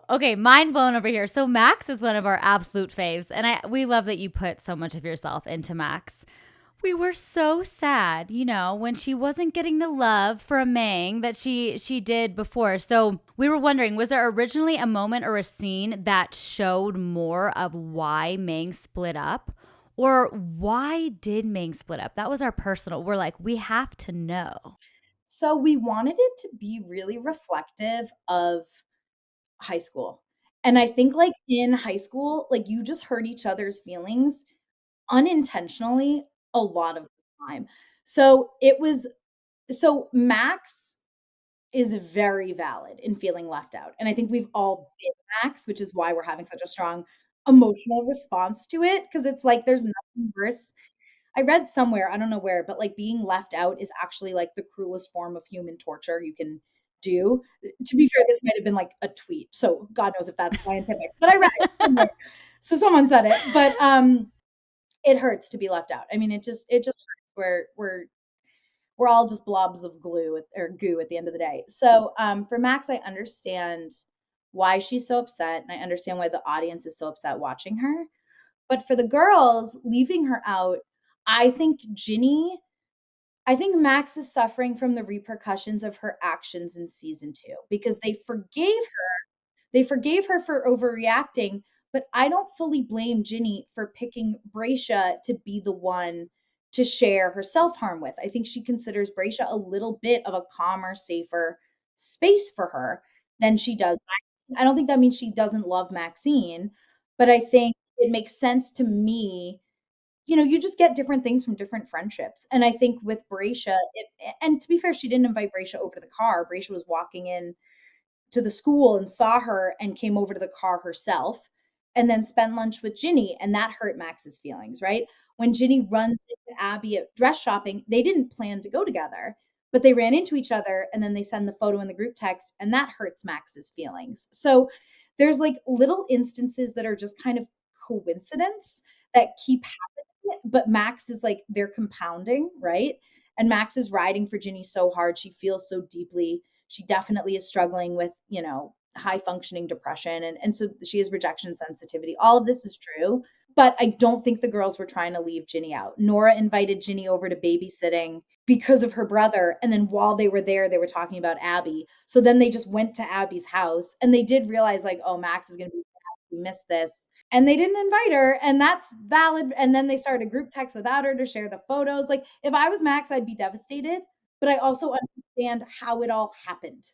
Okay, mind blown over here. So Max is one of our absolute faves, and we love that you put so much of yourself into Max. We were so sad, when she wasn't getting the love from Mang that she did before. So we were wondering, was there originally a moment or a scene that showed more of why Mang split up? Or why did Mang split up? That was our personal. We're like, we have to know. So we wanted it to be really reflective of high school. And I think like in high school, like you just hurt each other's feelings unintentionally a lot of the time. So it was so Max is very valid in feeling left out. And I think we've all been Max, which is why we're having such a strong emotional response to it because it's like there's nothing worse. I read somewhere, I don't know where, but like being left out is actually like the cruelest form of human torture you can do. To be fair, this might have been like a tweet, so God knows if that's scientific, but I read it somewhere. So someone said it, but it hurts to be left out. I mean, it just hurts. We're all just blobs of glue or goo at the end of the day. So for Max, I understand why she's so upset, and I understand why the audience is so upset watching her. But for the girls, leaving her out, I think Ginny, I think Max is suffering from the repercussions of her actions in season 2 because they forgave her for overreacting, but I don't fully blame Ginny for picking Bracia to be the one to share her self-harm with. I think she considers Bracia a little bit of a calmer, safer space for her than she does. I don't think that means she doesn't love Maxine, but I think it makes sense to me. You just get different things from different friendships. And I think with Bracia, and to be fair, she didn't invite Bracia over to the car. Bracia was walking in to the school and saw her and came over to the car herself and then spent lunch with Ginny. And that hurt Max's feelings, right? When Ginny runs into Abby at dress shopping, they didn't plan to go together, but they ran into each other and then they send the photo in the group text and that hurts Max's feelings. So there's like little instances that are just kind of coincidence that keep happening, but Max is like they're compounding, right? And Max is riding for Ginny so hard. She feels so deeply. She definitely is struggling with, high functioning depression. And so she has rejection sensitivity. All of this is true. But I don't think the girls were trying to leave Ginny out. Nora invited Ginny over to babysitting because of her brother. And then while they were there, they were talking about Abby. So then they just went to Abby's house and they did realize, like, oh, Max is going to be sad. We missed this. And they didn't invite her. And that's valid. And then they started a group text without her to share the photos. Like, if I was Max, I'd be devastated. But I also understand how it all happened.